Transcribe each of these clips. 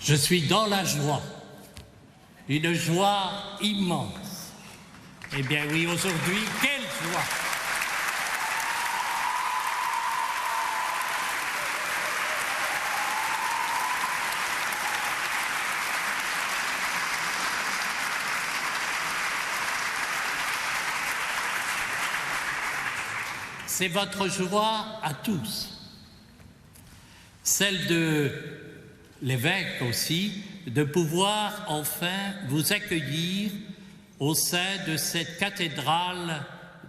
Je suis dans la joie, une joie immense. Eh bien oui, aujourd'hui, quelle joie! C'est votre joie à tous, celle de l'évêque aussi, de pouvoir enfin vous accueillir au sein de cette cathédrale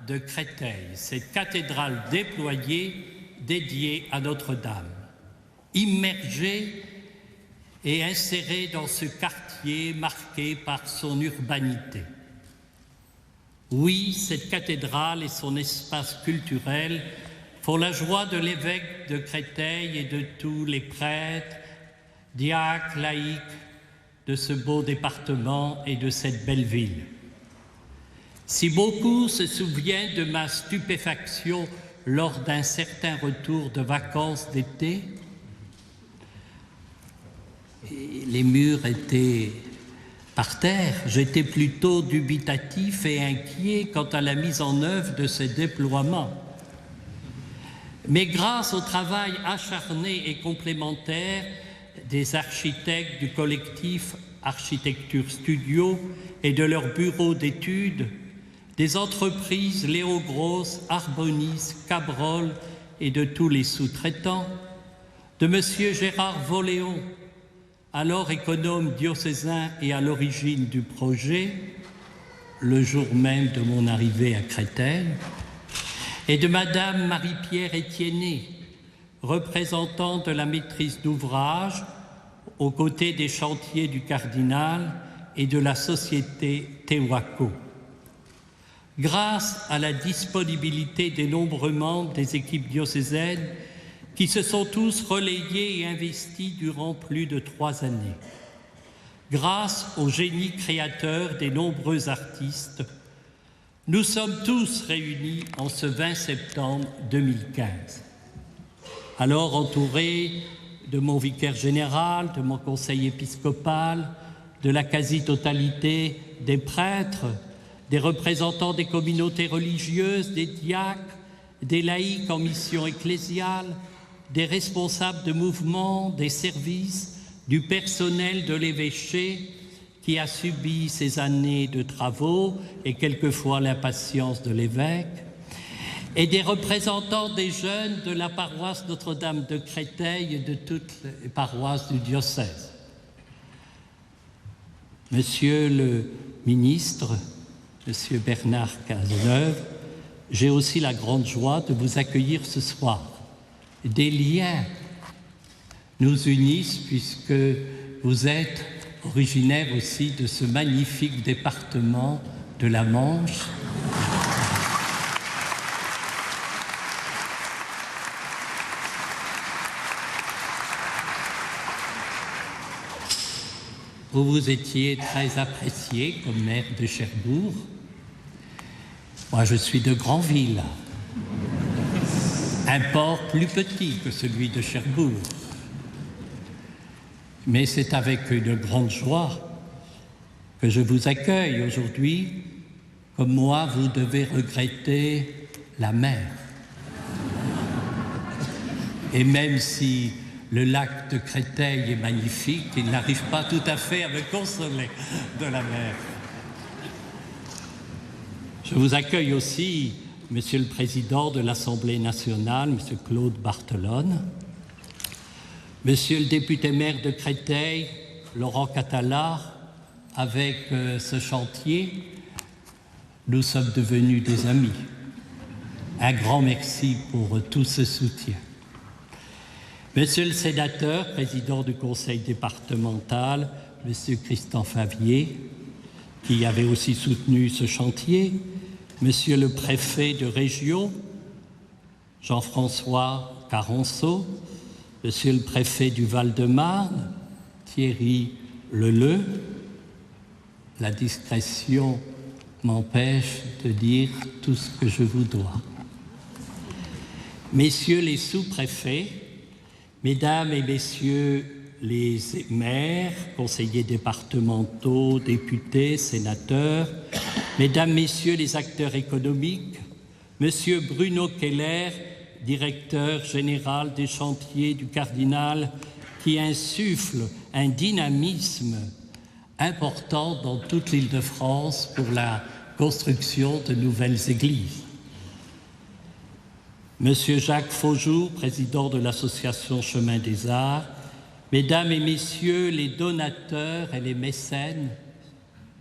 de Créteil, cette cathédrale déployée dédiée à Notre-Dame, immergée et insérée dans ce quartier marqué par son urbanité. Oui, cette cathédrale et son espace culturel font la joie de l'évêque de Créteil et de tous les prêtres, diacres, laïcs de ce beau département et de cette belle ville. Si beaucoup se souviennent de ma stupéfaction lors d'un certain retour de vacances d'été, les murs étaient par terre, j'étais plutôt dubitatif et inquiet quant à la mise en œuvre de ce déploiement. Mais grâce au travail acharné et complémentaire des architectes du collectif Architecture Studio et de leur bureau d'études, des entreprises Léo Gross, Arbonis, Cabrol et de tous les sous-traitants, de M. Gérard Voléon, alors économe diocésain et à l'origine du projet, le jour même de mon arrivée à Créteil, et de Madame Marie-Pierre Étiennet, représentante de la maîtrise d'ouvrage aux côtés des chantiers du Cardinal et de la société Tewaco. Grâce à la disponibilité des nombreux membres des équipes diocésaines qui se sont tous relayés et investis durant plus de 3 années. Grâce au génie créateur des nombreux artistes, nous sommes tous réunis en ce 20 septembre 2015. Alors entouré de mon vicaire général, de mon conseil épiscopal, de la quasi-totalité des prêtres, des représentants des communautés religieuses, des diacres, des laïcs en mission ecclésiale, des responsables de mouvements, des services, du personnel de l'évêché qui a subi ces années de travaux et quelquefois l'impatience de l'évêque, et des représentants des jeunes de la paroisse Notre-Dame de Créteil et de toutes les paroisses du diocèse. Monsieur le ministre, Monsieur Bernard Cazeneuve, j'ai aussi la grande joie de vous accueillir ce soir. Des liens nous unissent puisque vous êtes originaire aussi de ce magnifique département de la Manche. Où vous étiez très apprécié comme maire de Cherbourg. Moi, je suis de Granville, un port plus petit que celui de Cherbourg. Mais c'est avec une grande joie que je vous accueille aujourd'hui. Comme moi, vous devez regretter la mer. Et même si le lac de Créteil est magnifique, il n'arrive pas tout à fait à me consoler de la mer. Je vous accueille aussi, Monsieur le Président de l'Assemblée nationale, Monsieur Claude Barthelone, Monsieur le député maire de Créteil, Laurent Catalard. Avec ce chantier, nous sommes devenus des amis. Un grand merci pour tout ce soutien. Monsieur le sénateur, président du conseil départemental, Monsieur Christophe Favier, qui avait aussi soutenu ce chantier, Monsieur le préfet de région, Jean-François Carenceau, Monsieur le préfet du Val-de-Marne, Thierry Leleu. La discrétion m'empêche de dire tout ce que je vous dois. Messieurs les sous-préfets, Mesdames et Messieurs les maires, conseillers départementaux, députés, sénateurs, Mesdames, Messieurs les acteurs économiques, Monsieur Bruno Keller, directeur général des chantiers du Cardinal, qui insuffle un dynamisme important dans toute l'Île-de-France pour la construction de nouvelles églises. Monsieur Jacques Faujour, président de l'association Chemin des Arts, Mesdames et Messieurs les donateurs et les mécènes,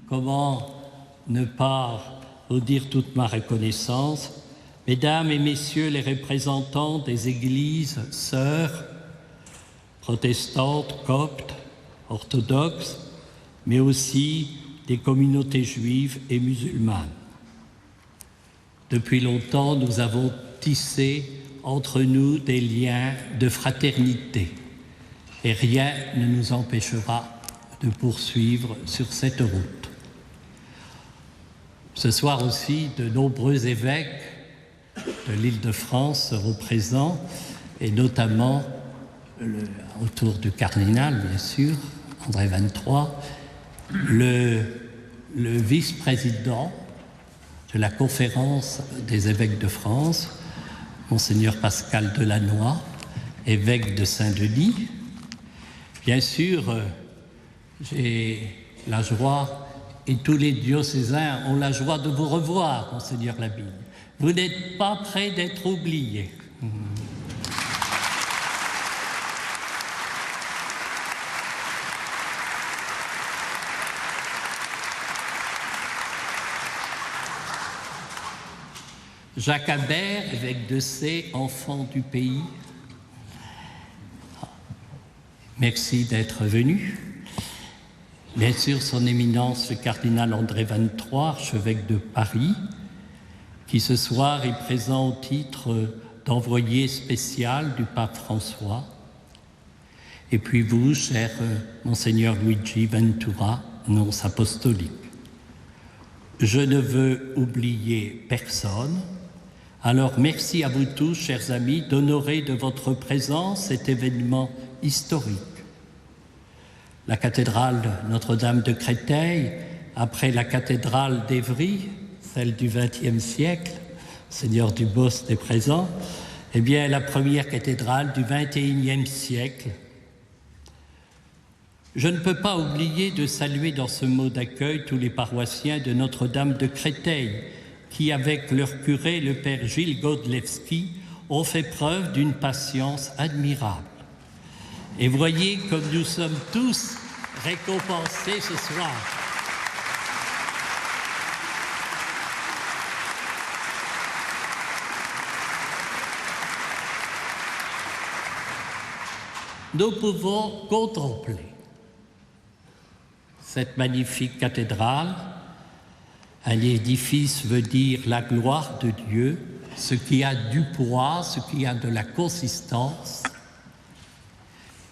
comment ne pas vous dire toute ma reconnaissance, Mesdames et Messieurs les représentants des églises sœurs, protestantes, coptes, orthodoxes, mais aussi des communautés juives et musulmanes. Depuis longtemps, nous avons tissé entre nous des liens de fraternité et rien ne nous empêchera de poursuivre sur cette route. Ce soir aussi, de nombreux évêques de l'Île-de-France seront présents, et notamment autour du cardinal, bien sûr, André XXIII, le vice-président de la conférence des évêques de France, Monseigneur Pascal Delannoy, évêque de Saint-Denis. Bien sûr, j'ai la joie, et tous les diocésains ont la joie de vous revoir, Monseigneur Labigne. Vous n'êtes pas près d'être oublié. Jacques Habert, évêque de Sées, enfant du pays, merci d'être venu. Bien sûr, son éminence, le cardinal André XXIII, archevêque de Paris, qui ce soir est présent au titre d'envoyé spécial du pape François. Et puis vous, cher Monseigneur Luigi Ventura, nonce apostolique. Je ne veux oublier personne. Alors merci à vous tous, chers amis, d'honorer de votre présence cet événement historique. La cathédrale Notre-Dame de Créteil, après la cathédrale d'Évry, celle du XXe siècle, Seigneur Dubost est présent, eh bien la première cathédrale du XXIe siècle. Je ne peux pas oublier de saluer dans ce mot d'accueil tous les paroissiens de Notre-Dame de Créteil, qui, avec leur curé, le père Gilles Godlewski, ont fait preuve d'une patience admirable. Et voyez comme nous sommes tous récompensés ce soir. Nous pouvons contempler cette magnifique cathédrale. Un édifice veut dire la gloire de Dieu, ce qui a du poids, ce qui a de la consistance.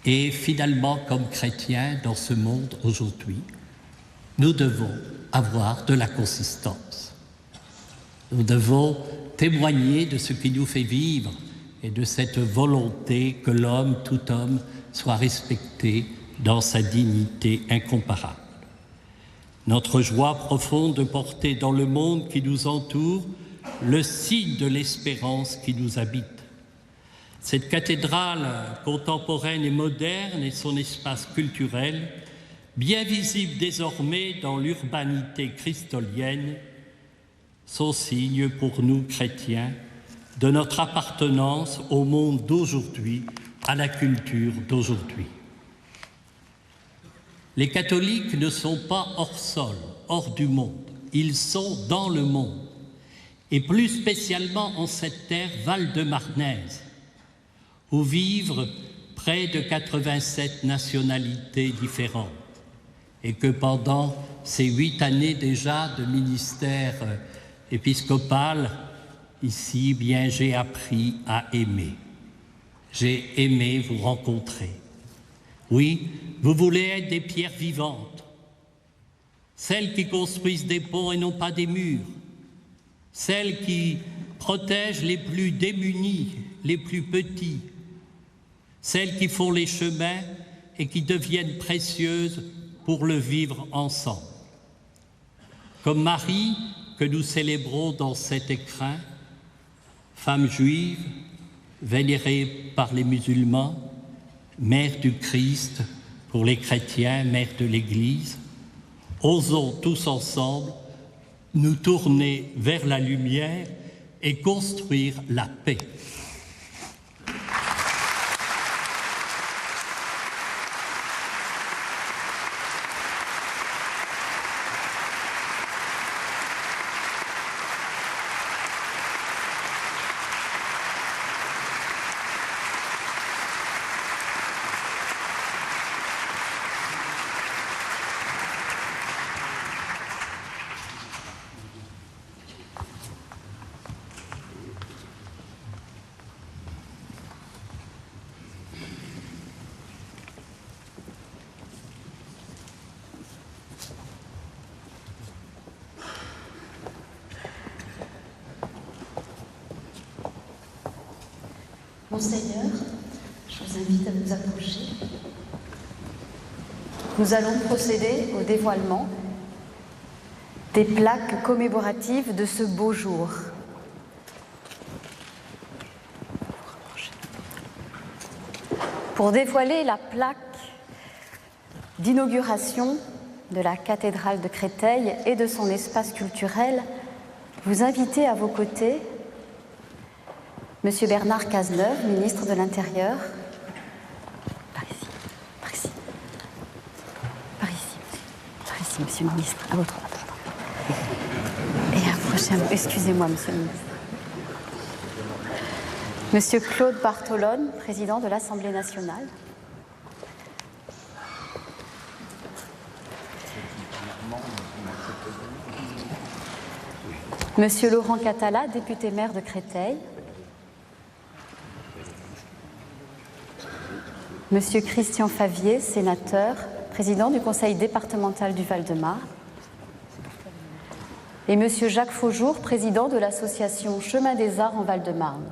Et finalement, comme chrétiens dans ce monde aujourd'hui, nous devons avoir de la consistance. Nous devons témoigner de ce qui nous fait vivre et de cette volonté que l'homme, tout homme, soit respecté dans sa dignité incomparable. Notre joie profonde de porter dans le monde qui nous entoure le signe de l'espérance qui nous habite. Cette cathédrale contemporaine et moderne et son espace culturel, bien visible désormais dans l'urbanité christolienne, sont signes pour nous chrétiens de notre appartenance au monde d'aujourd'hui, à la culture d'aujourd'hui. Les catholiques ne sont pas hors sol, hors du monde. Ils sont dans le monde. Et plus spécialement en cette terre val-de-marnaise, où vivent près de 87 nationalités différentes. Et que pendant ces 8 années déjà de ministère épiscopal, ici, bien, j'ai appris à aimer. J'ai aimé vous rencontrer. Oui, vous voulez être des pierres vivantes, celles qui construisent des ponts et non pas des murs, celles qui protègent les plus démunis, les plus petits, celles qui font les chemins et qui deviennent précieuses pour le vivre ensemble. Comme Marie, que nous célébrons dans cet écrin, femme juive, vénérée par les musulmans, mère du Christ pour les chrétiens, mère de l'Église, osons tous ensemble nous tourner vers la lumière et construire la paix. Monseigneur, je vous invite à vous approcher. Nous allons procéder au dévoilement des plaques commémoratives de ce beau jour. Pour dévoiler la plaque d'inauguration de la cathédrale de Créteil et de son espace culturel, vous invitez à vos côtés Monsieur Bernard Cazeneuve, ministre de l'Intérieur. Par ici, par ici. Par ici, par ici, monsieur le ministre, à votre droite. Et approchez-vous, excusez-moi, monsieur le ministre. Monsieur Claude Bartolone, président de l'Assemblée nationale. Monsieur Laurent Catala, député maire de Créteil. Monsieur Christian Favier, sénateur, président du conseil départemental du Val-de-Marne. Et Monsieur Jacques Faujour, président de l'association Chemin des Arts en Val-de-Marne.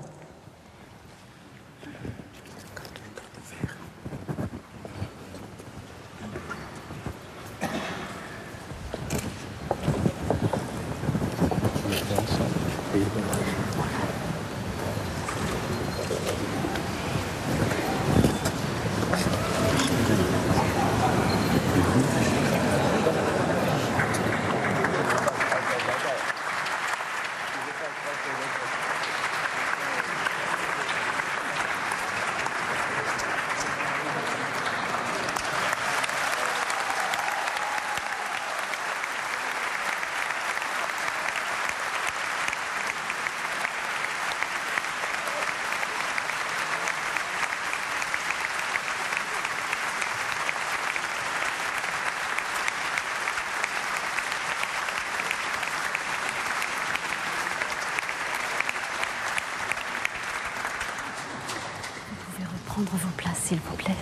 Prendre vos places, s'il vous plaît.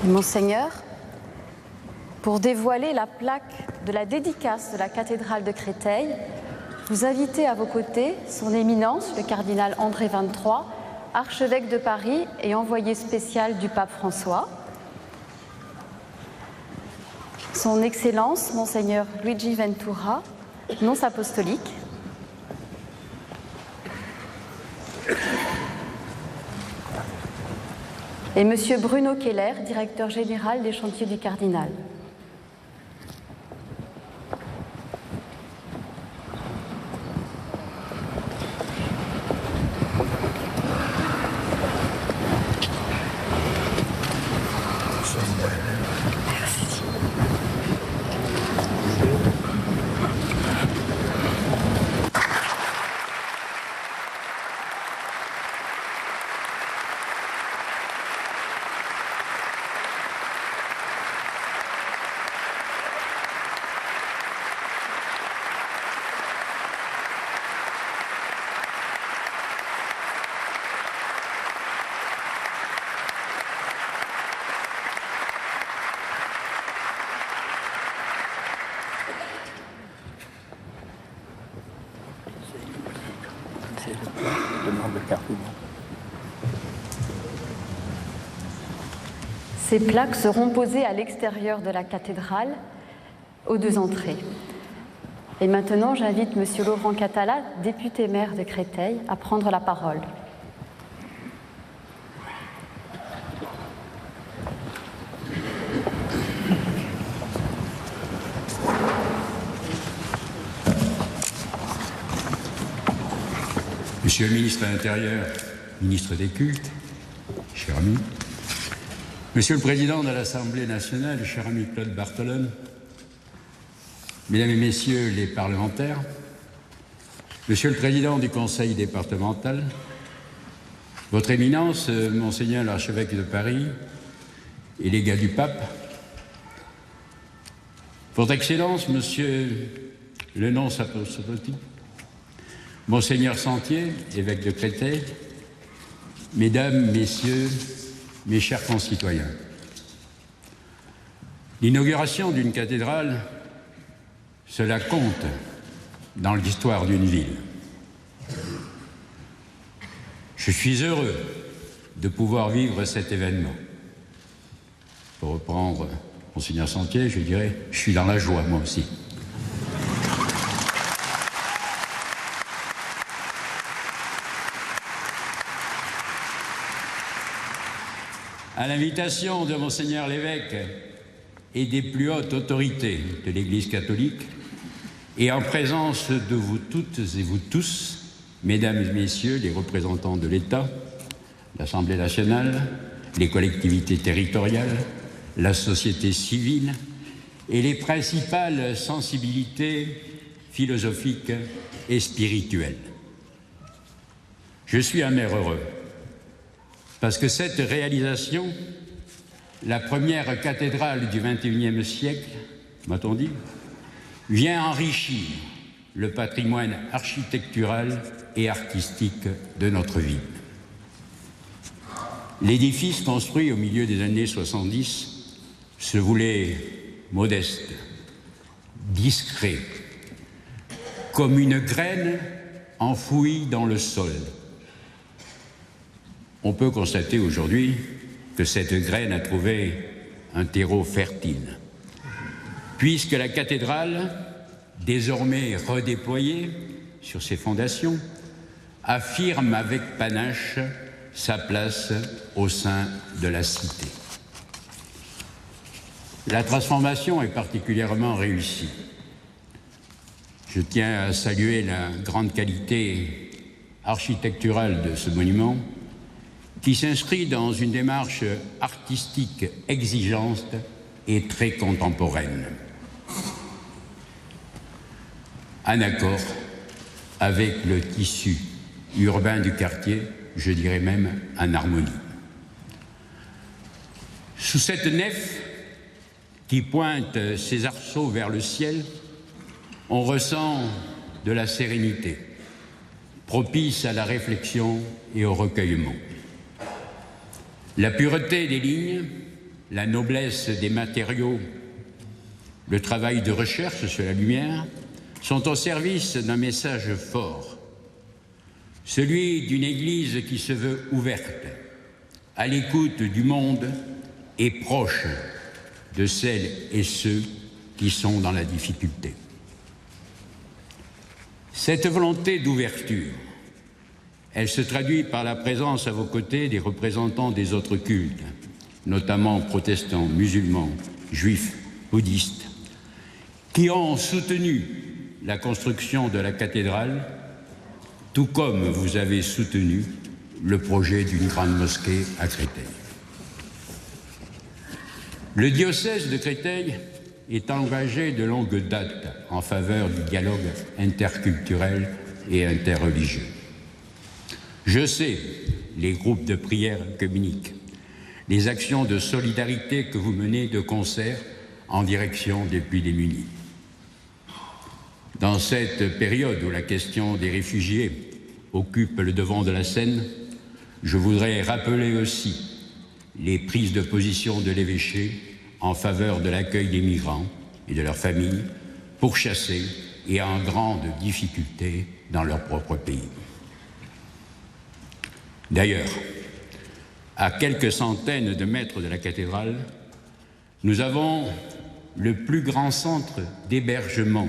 Et Monseigneur, pour dévoiler la plaque de la dédicace de la cathédrale de Créteil, vous invitez à vos côtés son Éminence, le cardinal André XXIII, archevêque de Paris et envoyé spécial du pape François, son Excellence, Monseigneur Luigi Ventura, nonce apostolique, et Monsieur Bruno Keller, directeur général des chantiers du Cardinal. demande le cardinal. Ces plaques seront posées à l'extérieur de la cathédrale, aux 2 entrées. Et maintenant, j'invite M. Laurent Catala, député maire de Créteil, à prendre la parole. Monsieur le ministre de l'Intérieur, ministre des Cultes, cher ami, Monsieur le Président de l'Assemblée nationale, cher ami Claude Barthelone, Mesdames et Messieurs les parlementaires, Monsieur le Président du Conseil départemental, Votre Éminence, Monseigneur l'archevêque de Paris et légat du Pape, Votre Excellence, Monsieur le nonce apostolique, Monseigneur Sentier, évêque de Créteil, Mesdames, Messieurs, mes chers concitoyens, l'inauguration d'une cathédrale, cela compte dans l'histoire d'une ville. Je suis heureux de pouvoir vivre cet événement. Pour reprendre Monseigneur Sentier, je dirais, je suis dans la joie, moi aussi. À l'invitation de Monseigneur l'évêque et des plus hautes autorités de l'Église catholique, et en présence de vous toutes et vous tous, Mesdames et Messieurs les représentants de l'État, l'Assemblée nationale, les collectivités territoriales, la société civile et les principales sensibilités philosophiques et spirituelles. Je suis un maire heureux, parce que cette réalisation, la première cathédrale du XXIe siècle, m'a-t-on dit, vient enrichir le patrimoine architectural et artistique de notre ville. L'édifice construit au milieu des années 70 se voulait modeste, discret, comme une graine enfouie dans le sol. On peut constater aujourd'hui que cette graine a trouvé un terreau fertile, puisque la cathédrale, désormais redéployée sur ses fondations, affirme avec panache sa place au sein de la cité. La transformation est particulièrement réussie. Je tiens à saluer la grande qualité architecturale de ce monument, qui s'inscrit dans une démarche artistique exigeante et très contemporaine, en accord avec le tissu urbain du quartier, je dirais même en harmonie. Sous cette nef qui pointe ses arceaux vers le ciel, on ressent de la sérénité, propice à la réflexion et au recueillement. La pureté des lignes, la noblesse des matériaux, le travail de recherche sur la lumière sont au service d'un message fort, celui d'une Église qui se veut ouverte, à l'écoute du monde et proche de celles et ceux qui sont dans la difficulté. Cette volonté d'ouverture, elle se traduit par la présence à vos côtés des représentants des autres cultes, notamment protestants, musulmans, juifs, bouddhistes, qui ont soutenu la construction de la cathédrale, tout comme vous avez soutenu le projet d'une grande mosquée à Créteil. Le diocèse de Créteil est engagé de longue date en faveur du dialogue interculturel et interreligieux. Je sais les groupes de prière communiquent, les actions de solidarité que vous menez de concert en direction des plus démunis. Dans cette période où la question des réfugiés occupe le devant de la scène, je voudrais rappeler aussi les prises de position de l'évêché en faveur de l'accueil des migrants et de leurs familles pourchassés et en grande difficulté dans leur propre pays. D'ailleurs, à quelques centaines de mètres de la cathédrale, nous avons le plus grand centre d'hébergement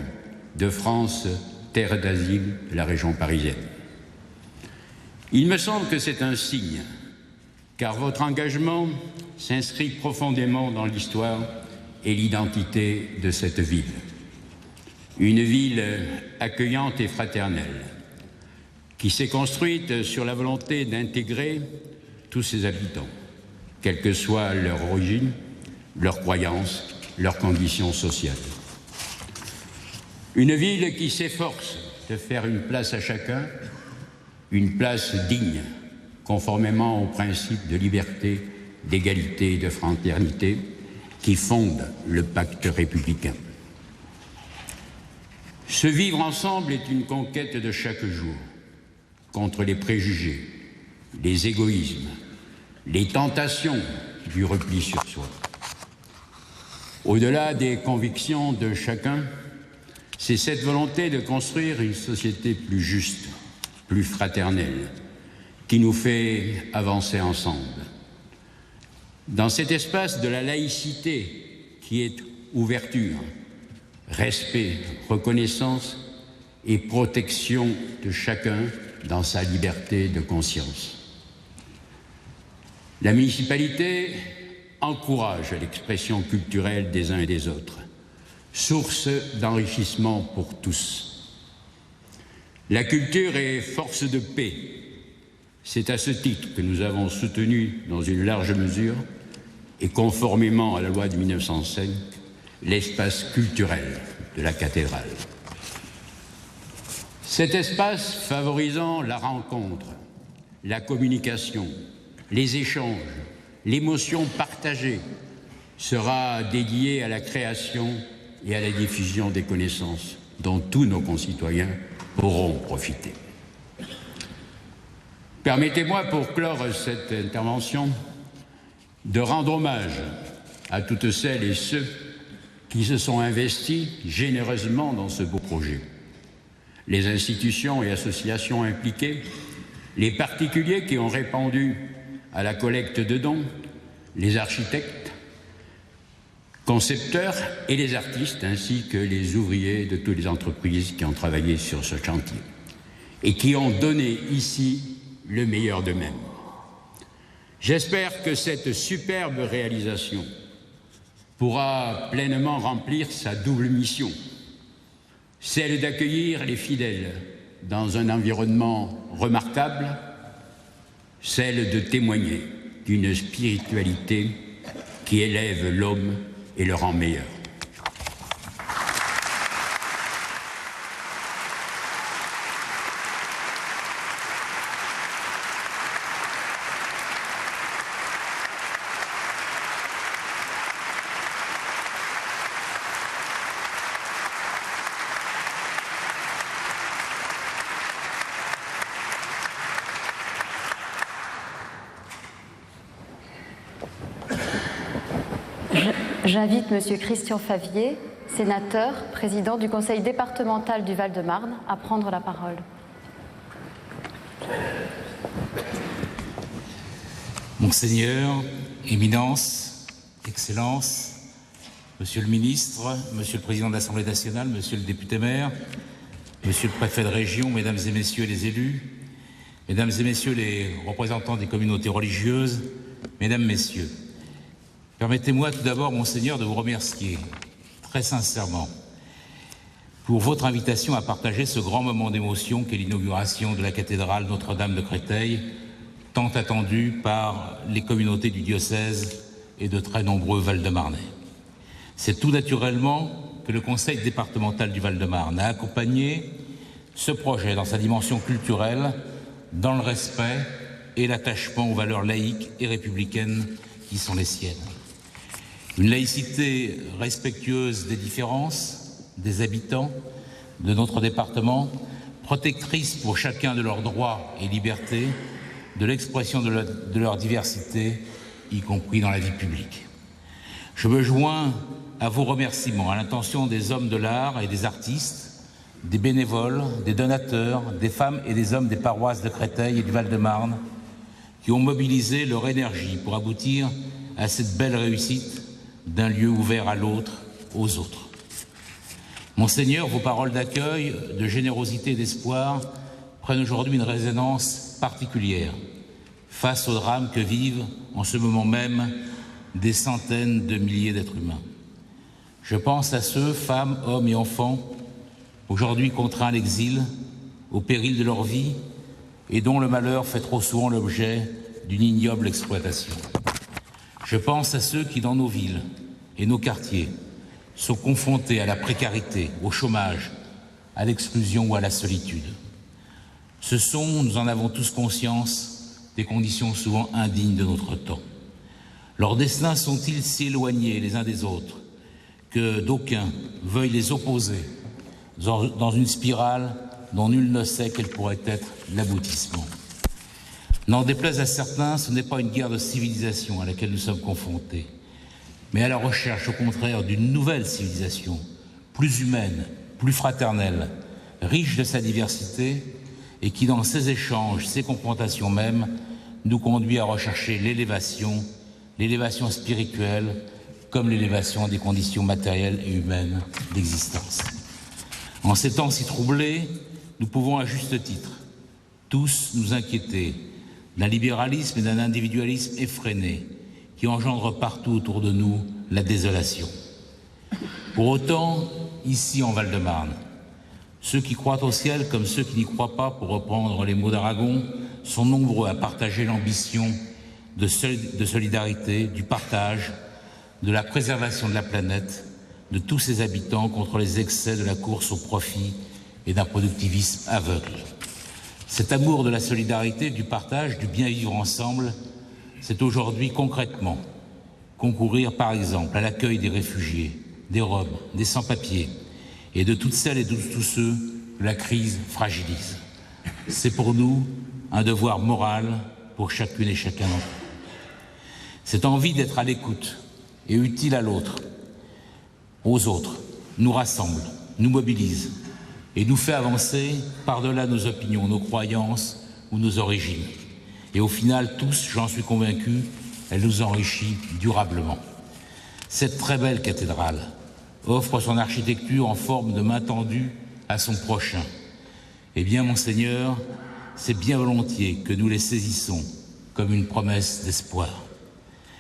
de France, terre d'asile de la région parisienne. Il me semble que c'est un signe, car votre engagement s'inscrit profondément dans l'histoire et l'identité de cette ville. Une ville accueillante et fraternelle, qui s'est construite sur la volonté d'intégrer tous ses habitants, quelle que soit leur origine, leurs croyances, leurs conditions sociales. Une ville qui s'efforce de faire une place à chacun, une place digne, conformément aux principes de liberté, d'égalité et de fraternité qui fondent le pacte républicain. Ce vivre ensemble est une conquête de chaque jour contre les préjugés, les égoïsmes, les tentations du repli sur soi. Au-delà des convictions de chacun, c'est cette volonté de construire une société plus juste, plus fraternelle, qui nous fait avancer ensemble. Dans cet espace de la laïcité qui est ouverture, respect, reconnaissance et protection de chacun dans sa liberté de conscience. La municipalité encourage l'expression culturelle des uns et des autres, source d'enrichissement pour tous. La culture est force de paix. C'est à ce titre que nous avons soutenu dans une large mesure et conformément à la loi de 1905 l'espace culturel de la cathédrale. Cet espace favorisant la rencontre, la communication, les échanges, l'émotion partagée sera dédié à la création et à la diffusion des connaissances dont tous nos concitoyens pourront profiter. Permettez-moi, pour clore cette intervention, de rendre hommage à toutes celles et ceux qui se sont investis généreusement dans ce beau projet. Les institutions et associations impliquées, les particuliers qui ont répondu à la collecte de dons, les architectes, concepteurs et les artistes, ainsi que les ouvriers de toutes les entreprises qui ont travaillé sur ce chantier et qui ont donné ici le meilleur d'eux-mêmes. J'espère que cette superbe réalisation pourra pleinement remplir sa double mission, celle d'accueillir les fidèles dans un environnement remarquable, celle de témoigner d'une spiritualité qui élève l'homme et le rend meilleur. J'invite M. Christian Favier, sénateur, président du Conseil départemental du Val-de-Marne, à prendre la parole. Monseigneur, Éminence, Excellence, Monsieur le ministre, Monsieur le président de l'Assemblée nationale, Monsieur le député-maire, Monsieur le préfet de région, Mesdames et Messieurs les élus, Mesdames et Messieurs les représentants des communautés religieuses, Mesdames, Messieurs, permettez-moi tout d'abord, Monseigneur, de vous remercier très sincèrement pour votre invitation à partager ce grand moment d'émotion qu'est l'inauguration de la cathédrale Notre-Dame de Créteil, tant attendue par les communautés du diocèse et de très nombreux Val-de-Marnais. C'est tout naturellement que le Conseil départemental du Val-de-Marne a accompagné ce projet dans sa dimension culturelle, dans le respect et l'attachement aux valeurs laïques et républicaines qui sont les siennes. Une laïcité respectueuse des différences, des habitants de notre département, protectrice pour chacun de leurs droits et libertés, de l'expression de leur diversité, y compris dans la vie publique. Je me joins à vos remerciements à l'intention des hommes de l'art et des artistes, des bénévoles, des donateurs, des femmes et des hommes des paroisses de Créteil et du Val-de-Marne, qui ont mobilisé leur énergie pour aboutir à cette belle réussite d'un lieu ouvert à l'autre, aux autres. Monseigneur, vos paroles d'accueil, de générosité et d'espoir prennent aujourd'hui une résonance particulière face au drame que vivent en ce moment même des centaines de milliers d'êtres humains. Je pense à ceux, femmes, hommes et enfants, aujourd'hui contraints à l'exil, au péril de leur vie et dont le malheur fait trop souvent l'objet d'une ignoble exploitation. Je pense à ceux qui, dans nos villes et nos quartiers, sont confrontés à la précarité, au chômage, à l'exclusion ou à la solitude. Ce sont, nous en avons tous conscience, des conditions souvent indignes de notre temps. Leurs destins sont-ils si éloignés les uns des autres que d'aucuns veuillent les opposer dans une spirale dont nul ne sait quel pourrait être l'aboutissement? N'en déplaise à certains, ce n'est pas une guerre de civilisation à laquelle nous sommes confrontés, mais à la recherche, au contraire, d'une nouvelle civilisation, plus humaine, plus fraternelle, riche de sa diversité, et qui, dans ses échanges, ses confrontations même, nous conduit à rechercher l'élévation spirituelle, comme l'élévation des conditions matérielles et humaines d'existence. En ces temps si troublés, nous pouvons à juste titre tous nous inquiéter d'un libéralisme et d'un individualisme effréné qui engendre partout autour de nous la désolation. Pour autant, ici en Val-de-Marne, ceux qui croient au ciel comme ceux qui n'y croient pas, pour reprendre les mots d'Aragon, sont nombreux à partager l'ambition de solidarité, du partage, de la préservation de la planète, de tous ses habitants contre les excès de la course au profit et d'un productivisme aveugle. Cet amour de la solidarité, du partage, du bien vivre ensemble, c'est aujourd'hui concrètement concourir par exemple à l'accueil des réfugiés, des Roms, des sans-papiers et de toutes celles et de tous ceux que la crise fragilise. C'est pour nous un devoir moral pour chacune et chacun d'entre nous. Cette envie d'être à l'écoute et utile à l'autre, aux autres, nous rassemble, nous mobilise et nous fait avancer par-delà nos opinions, nos croyances ou nos origines. Et au final, tous, j'en suis convaincu, elle nous enrichit durablement. Cette très belle cathédrale offre son architecture en forme de main tendue à son prochain. Eh bien, Monseigneur, c'est bien volontiers que nous les saisissons comme une promesse d'espoir.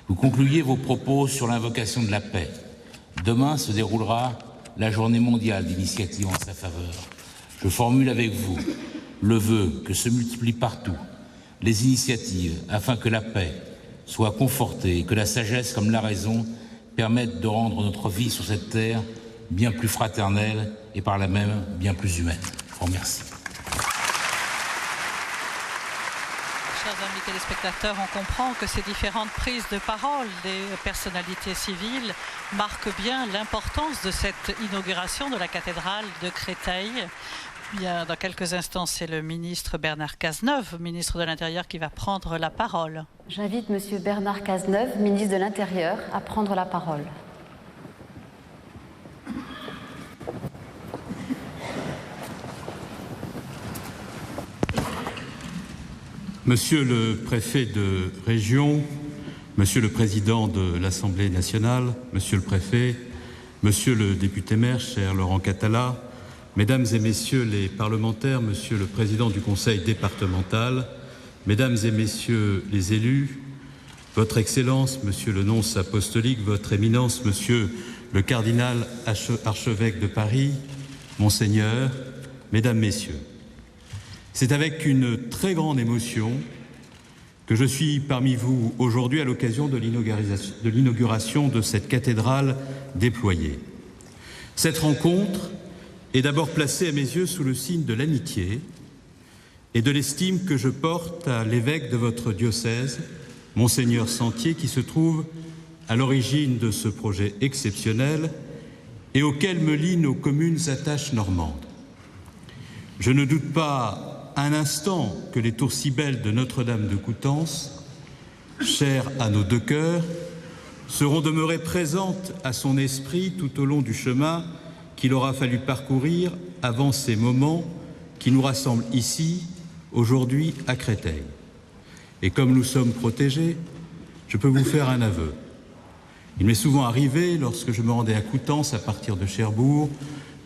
Vous concluiez vos propos sur l'invocation de la paix. Demain se déroulera la journée mondiale d'initiative en sa faveur. Je formule avec vous le vœu que se multiplient partout les initiatives afin que la paix soit confortée et que la sagesse comme la raison permettent de rendre notre vie sur cette terre bien plus fraternelle et par là même bien plus humaine. Je vous remercie. Chers amis téléspectateurs, on comprend que ces différentes prises de parole des personnalités civiles marquent bien l'importance de cette inauguration de la cathédrale de Créteil. Bien, dans quelques instants, c'est le ministre Bernard Cazeneuve, ministre de l'Intérieur, qui va prendre la parole. J'invite M. Bernard Cazeneuve, ministre de l'Intérieur, à prendre la parole. Monsieur le préfet de région, Monsieur le président de l'Assemblée nationale, Monsieur le préfet, Monsieur le député-maire, cher Laurent Catala, Mesdames et Messieurs les parlementaires, Monsieur le président du Conseil départemental, Mesdames et Messieurs les élus, Votre Excellence, Monsieur le nonce apostolique, Votre Éminence, Monsieur le cardinal archevêque de Paris, Monseigneur, Mesdames, Messieurs, c'est avec une très grande émotion que je suis parmi vous aujourd'hui à l'occasion de l'inauguration de cette cathédrale déployée. Cette rencontre est d'abord placée à mes yeux sous le signe de l'amitié et de l'estime que je porte à l'évêque de votre diocèse, Monseigneur Sentier, qui se trouve à l'origine de ce projet exceptionnel et auquel me lient nos communes attaches normandes. Je ne doute pas un instant que les tours si belles de Notre-Dame de Coutances, chères à nos deux cœurs, seront demeurées présentes à son esprit tout au long du chemin qu'il aura fallu parcourir avant ces moments qui nous rassemblent ici, aujourd'hui, à Créteil. Et comme nous sommes protégés, je peux vous faire un aveu. Il m'est souvent arrivé, lorsque je me rendais à Coutances à partir de Cherbourg,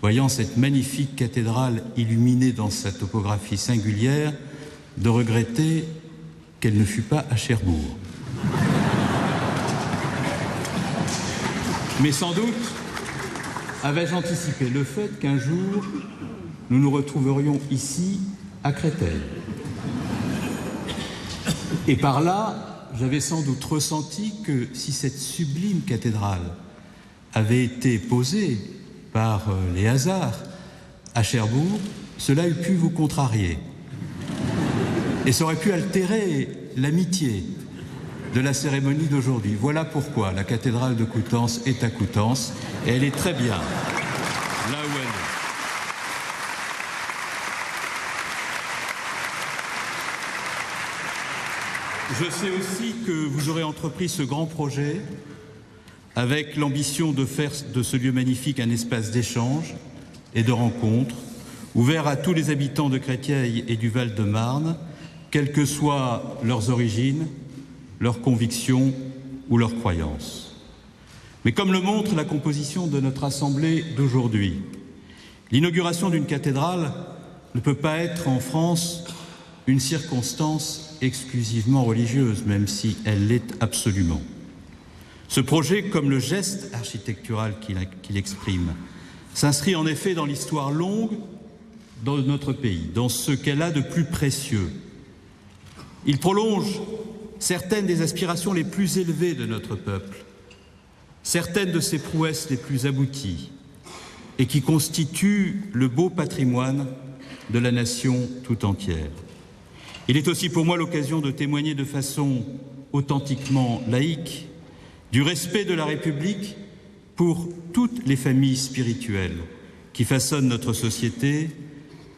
voyant cette magnifique cathédrale illuminée dans sa topographie singulière, de regretter qu'elle ne fût pas à Cherbourg. Mais sans doute avais-je anticipé le fait qu'un jour, nous nous retrouverions ici, à Créteil. Et par là, j'avais sans doute ressenti que si cette sublime cathédrale avait été posée par les hasards à Cherbourg, cela eût pu vous contrarier. Et ça aurait pu altérer l'amitié de la cérémonie d'aujourd'hui. Voilà pourquoi la cathédrale de Coutances est à Coutances, et elle est très bien là où elle est. Je sais aussi que vous aurez entrepris ce grand projet avec l'ambition de faire de ce lieu magnifique un espace d'échange et de rencontre, ouvert à tous les habitants de Créteil et du Val-de-Marne, quelles que soient leurs origines, leurs convictions ou leurs croyances. Mais comme le montre la composition de notre Assemblée d'aujourd'hui, l'inauguration d'une cathédrale ne peut pas être en France une circonstance exclusivement religieuse, même si elle l'est absolument. Ce projet, comme le geste architectural qu'il exprime, s'inscrit en effet dans l'histoire longue de notre pays, dans ce qu'elle a de plus précieux. Il prolonge certaines des aspirations les plus élevées de notre peuple, certaines de ses prouesses les plus abouties, et qui constituent le beau patrimoine de la nation tout entière. Il est aussi pour moi l'occasion de témoigner de façon authentiquement laïque du respect de la République pour toutes les familles spirituelles qui façonnent notre société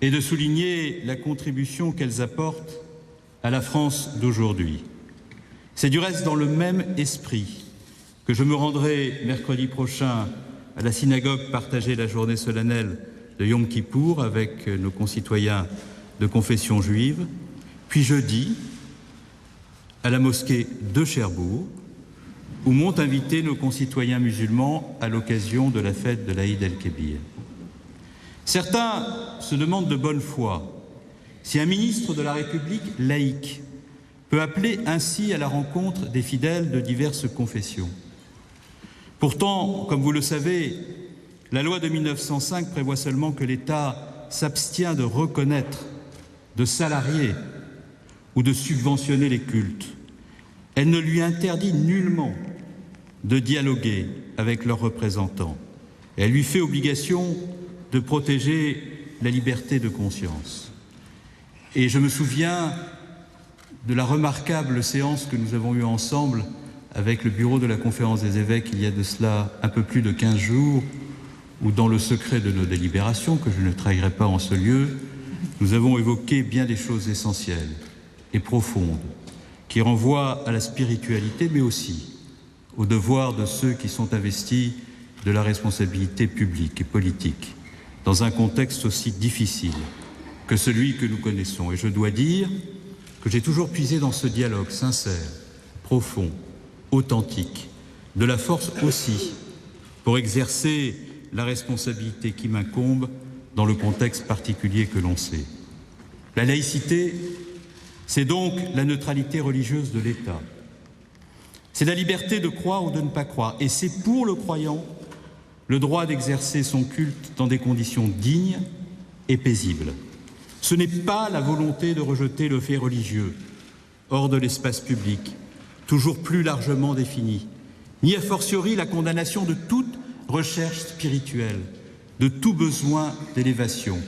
et de souligner la contribution qu'elles apportent à la France d'aujourd'hui. C'est du reste dans le même esprit que je me rendrai mercredi prochain à la synagogue partager la journée solennelle de Yom Kippour avec nos concitoyens de confession juive, puis jeudi à la mosquée de Cherbourg, où m'ont invité nos concitoyens musulmans à l'occasion de la fête de l'Aïd el-Kébir. Certains se demandent de bonne foi si un ministre de la République laïque peut appeler ainsi à la rencontre des fidèles de diverses confessions. Pourtant, comme vous le savez, la loi de 1905 prévoit seulement que l'État s'abstient de reconnaître, de salarier ou de subventionner les cultes. Elle ne lui interdit nullement de dialoguer avec leurs représentants. Elle lui fait obligation de protéger la liberté de conscience. Et je me souviens de la remarquable séance que nous avons eue ensemble avec le bureau de la Conférence des évêques il y a de cela un peu plus de 15 jours, où dans le secret de nos délibérations, que je ne trahirai pas en ce lieu, nous avons évoqué bien des choses essentielles et profondes, qui renvoient à la spiritualité, mais aussi au devoir de ceux qui sont investis de la responsabilité publique et politique, dans un contexte aussi difficile que celui que nous connaissons. Et je dois dire que j'ai toujours puisé dans ce dialogue sincère, profond, authentique, de la force aussi pour exercer la responsabilité qui m'incombe dans le contexte particulier que l'on sait. La laïcité, c'est donc la neutralité religieuse de l'État. C'est la liberté de croire ou de ne pas croire. Et c'est pour le croyant le droit d'exercer son culte dans des conditions dignes et paisibles. Ce n'est pas la volonté de rejeter le fait religieux hors de l'espace public, toujours plus largement défini, ni a fortiori la condamnation de toute recherche spirituelle, de tout besoin d'élévation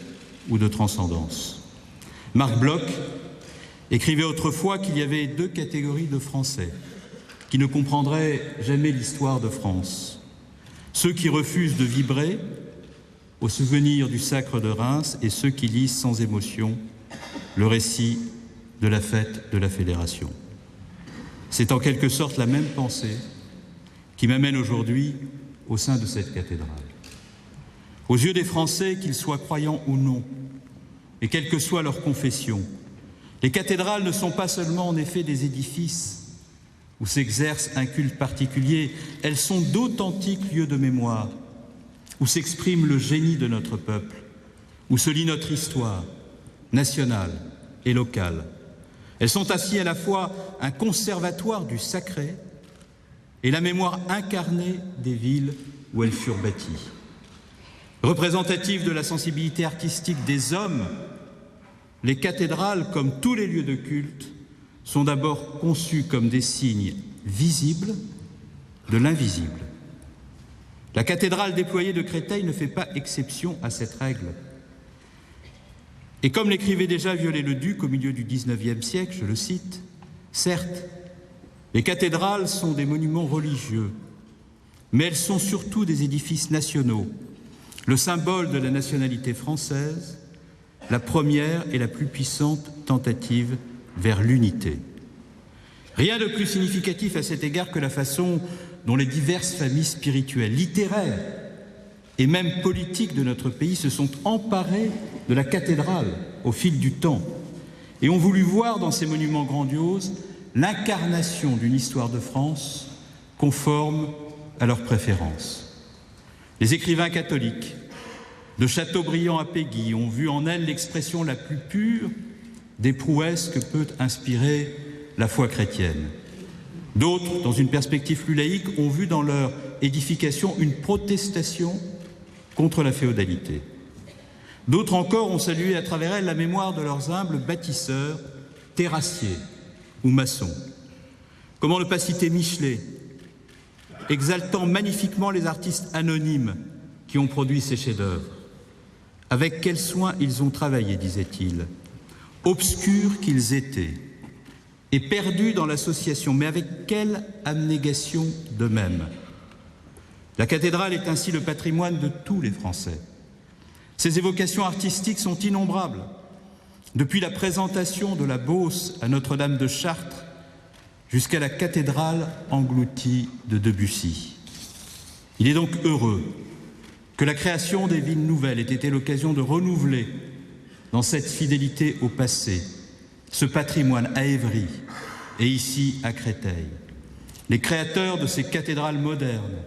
ou de transcendance. Marc Bloch écrivait autrefois qu'il y avait deux catégories de Français qui ne comprendraient jamais l'histoire de France. Ceux qui refusent de vibrer au souvenir du sacre de Reims et ceux qui lisent sans émotion le récit de la fête de la Fédération. C'est en quelque sorte la même pensée qui m'amène aujourd'hui au sein de cette cathédrale. Aux yeux des Français, qu'ils soient croyants ou non, et quelle que soit leur confession, Les cathédrales ne sont pas seulement en effet des édifices où s'exerce un culte particulier, elles sont d'authentiques lieux de mémoire, où s'exprime le génie de notre peuple, où se lit notre histoire nationale et locale. Elles sont ainsi à la fois un conservatoire du sacré et la mémoire incarnée des villes où elles furent bâties. Représentatives de la sensibilité artistique des hommes, les cathédrales, comme tous les lieux de culte, sont d'abord conçues comme des signes visibles de l'invisible. La cathédrale déployée de Créteil ne fait pas exception à cette règle. Et comme l'écrivait déjà Viollet-le-Duc au milieu du XIXe siècle, je le cite, « Certes, les cathédrales sont des monuments religieux, mais elles sont surtout des édifices nationaux, le symbole de la nationalité française, la première et la plus puissante tentative vers l'unité. » Rien de plus significatif à cet égard que la façon dont les diverses familles spirituelles, littéraires et même politiques de notre pays se sont emparées de la cathédrale au fil du temps et ont voulu voir dans ces monuments grandioses l'incarnation d'une histoire de France conforme à leurs préférences. Les écrivains catholiques, de Chateaubriand à Péguy, ont vu en elle l'expression la plus pure des prouesses que peut inspirer la foi chrétienne. D'autres, dans une perspective plus laïque, ont vu dans leur édification une protestation contre la féodalité. D'autres encore ont salué à travers elle la mémoire de leurs humbles bâtisseurs, terrassiers ou maçons. Comment ne pas citer Michelet, exaltant magnifiquement les artistes anonymes qui ont produit ces chefs-d'œuvre. Avec quel soin ils ont travaillé, disait-il, obscurs qu'ils étaient, et perdus dans l'association, mais avec quelle abnégation d'eux-mêmes. La cathédrale est ainsi le patrimoine de tous les Français. Ces évocations artistiques sont innombrables. Depuis la présentation de la Beauce à Notre-Dame de Chartres jusqu'à la cathédrale engloutie de Debussy. Il est donc heureux que la création des villes nouvelles ait été l'occasion de renouveler, dans cette fidélité au passé, ce patrimoine à Évry et ici à Créteil. Les créateurs de ces cathédrales modernes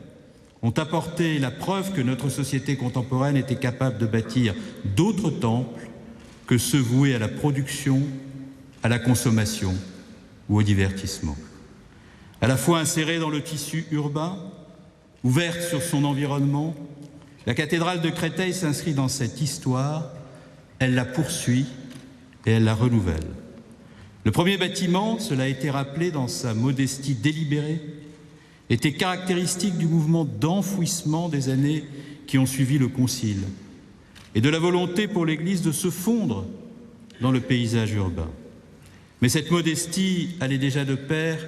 ont apporté la preuve que notre société contemporaine était capable de bâtir d'autres temples que ceux voués à la production, à la consommation ou au divertissement. À la fois insérée dans le tissu urbain, ouverte sur son environnement, la cathédrale de Créteil s'inscrit dans cette histoire, elle la poursuit et elle la renouvelle. Le premier bâtiment, cela a été rappelé dans sa modestie délibérée, était caractéristique du mouvement d'enfouissement des années qui ont suivi le Concile et de la volonté pour l'Église de se fondre dans le paysage urbain. Mais cette modestie allait déjà de pair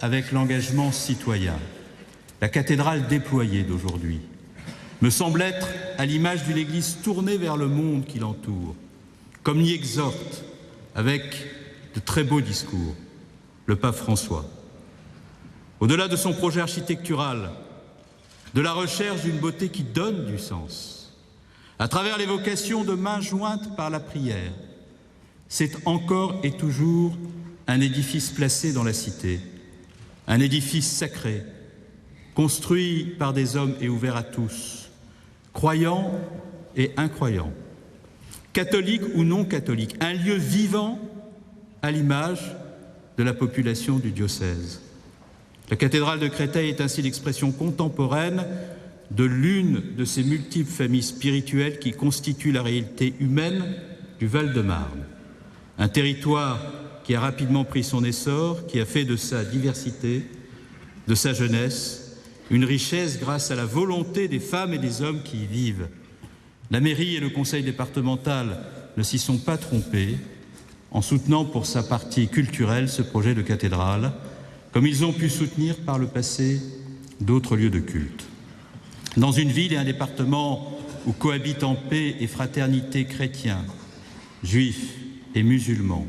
avec l'engagement citoyen. La cathédrale déployée d'aujourd'hui me semble être à l'image d'une Église tournée vers le monde qui l'entoure, comme l'y exhorte, avec de très beaux discours, le pape François. Au-delà de son projet architectural, de la recherche d'une beauté qui donne du sens, à travers l'évocation de mains jointes par la prière, c'est encore et toujours un édifice placé dans la cité, un édifice sacré, construit par des hommes et ouvert à tous, croyants et incroyants, catholiques ou non catholiques, un lieu vivant à l'image de la population du diocèse. La cathédrale de Créteil est ainsi l'expression contemporaine de l'une de ces multiples familles spirituelles qui constituent la réalité humaine du Val-de-Marne. Un territoire qui a rapidement pris son essor, qui a fait de sa diversité, de sa jeunesse, une richesse grâce à la volonté des femmes et des hommes qui y vivent. La mairie et le conseil départemental ne s'y sont pas trompés en soutenant pour sa partie culturelle ce projet de cathédrale, comme ils ont pu soutenir par le passé d'autres lieux de culte. Dans une ville et un département où cohabitent en paix et fraternité chrétiens, juifs et musulmans,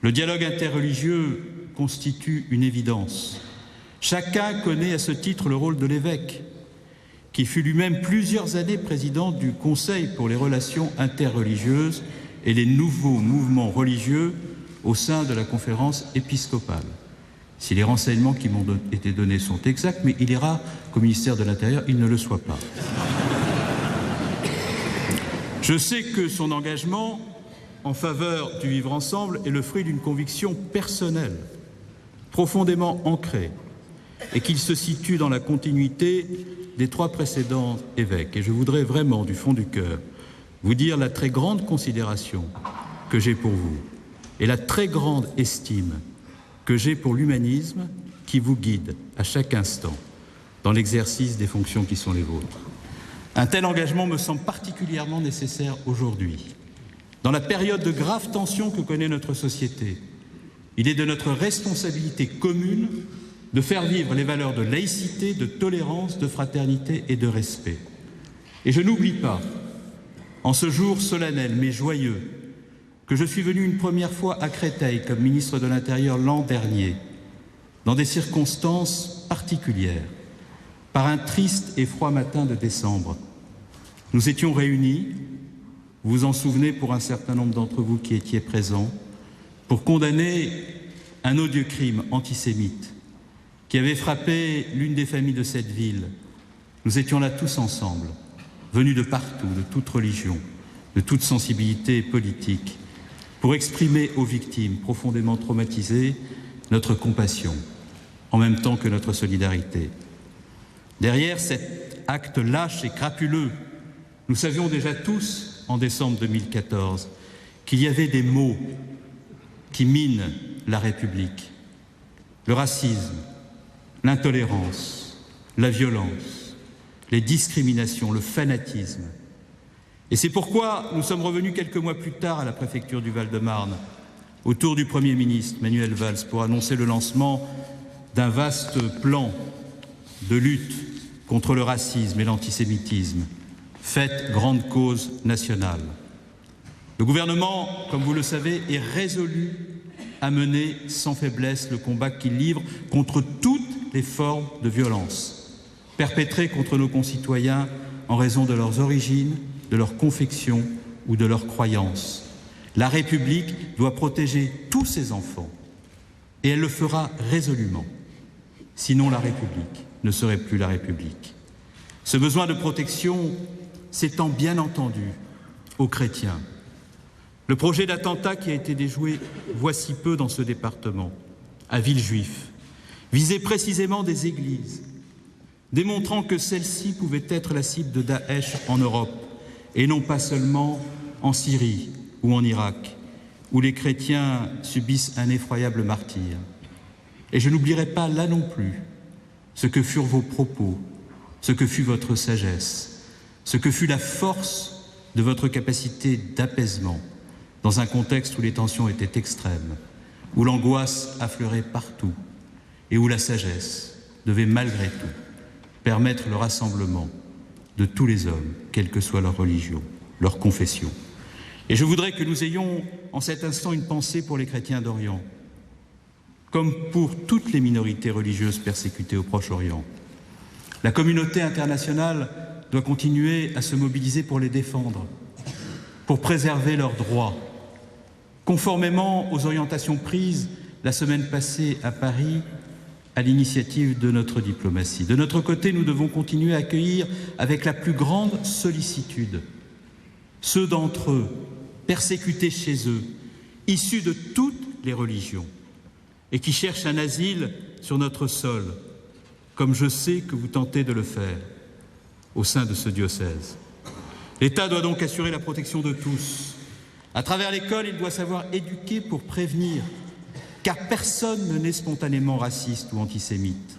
le dialogue interreligieux constitue une évidence. Chacun connaît à ce titre le rôle de l'évêque, qui fut lui-même plusieurs années président du Conseil pour les relations interreligieuses et les nouveaux mouvements religieux au sein de la conférence épiscopale. Si les renseignements qui m'ont été donnés sont exacts, mais il est rare qu'au ministère de l'Intérieur, il ne le soit pas. Je sais que son engagement en faveur du vivre ensemble est le fruit d'une conviction personnelle, profondément ancrée, et qu'il se situe dans la continuité des 3 précédents évêques. Et je voudrais vraiment, du fond du cœur, vous dire la très grande considération que j'ai pour vous et la très grande estime que j'ai pour l'humanisme qui vous guide à chaque instant dans l'exercice des fonctions qui sont les vôtres. Un tel engagement me semble particulièrement nécessaire aujourd'hui. Dans la période de grave tension que connaît notre société, il est de notre responsabilité commune de faire vivre les valeurs de laïcité, de tolérance, de fraternité et de respect. Et je n'oublie pas, en ce jour solennel mais joyeux, que je suis venu une première fois à Créteil comme ministre de l'Intérieur l'an dernier, dans des circonstances particulières, par un triste et froid matin de décembre. Nous étions réunis, vous vous en souvenez pour un certain nombre d'entre vous qui étiez présents, pour condamner un odieux crime antisémite qui avait frappé l'une des familles de cette ville. Nous étions là tous ensemble, venus de partout, de toute religion, de toute sensibilité politique, pour exprimer aux victimes profondément traumatisées notre compassion, en même temps que notre solidarité. Derrière cet acte lâche et crapuleux, nous savions déjà tous, en décembre 2014, qu'il y avait des maux qui minent la République. Le racisme, l'intolérance, la violence, les discriminations, le fanatisme. Et c'est pourquoi nous sommes revenus quelques mois plus tard à la préfecture du Val-de-Marne, autour du Premier ministre Manuel Valls, pour annoncer le lancement d'un vaste plan de lutte contre le racisme et l'antisémitisme, faite grande cause nationale. Le gouvernement, comme vous le savez, est résolu à mener sans faiblesse le combat qu'il livre contre toutes les formes de violence perpétrées contre nos concitoyens en raison de leurs origines, de leur confection ou de leurs croyances. La République doit protéger tous ses enfants et elle le fera résolument. Sinon, la République ne serait plus la République. Ce besoin de protection s'étend bien entendu aux chrétiens. Le projet d'attentat qui a été déjoué voici peu dans ce département, à Villejuif, visait précisément des églises, démontrant que celles-ci pouvaient être la cible de Daesh en Europe, et non pas seulement en Syrie ou en Irak, où les chrétiens subissent un effroyable martyre. Et je n'oublierai pas là non plus ce que furent vos propos, ce que fut votre sagesse, ce que fut la force de votre capacité d'apaisement dans un contexte où les tensions étaient extrêmes, où l'angoisse affleurait partout et où la sagesse devait malgré tout permettre le rassemblement de tous les hommes, quelle que soit leur religion, leur confession. Et je voudrais que nous ayons en cet instant une pensée pour les chrétiens d'Orient, comme pour toutes les minorités religieuses persécutées au Proche-Orient. La communauté internationale doit continuer à se mobiliser pour les défendre, pour préserver leurs droits, conformément aux orientations prises la semaine passée à Paris à l'initiative de notre diplomatie. De notre côté, nous devons continuer à accueillir avec la plus grande sollicitude ceux d'entre eux persécutés chez eux, issus de toutes les religions et qui cherchent un asile sur notre sol, comme je sais que vous tentez de le faire au sein de ce diocèse. L'État doit donc assurer la protection de tous. À travers l'école, il doit savoir éduquer pour prévenir, car personne ne naît spontanément raciste ou antisémite.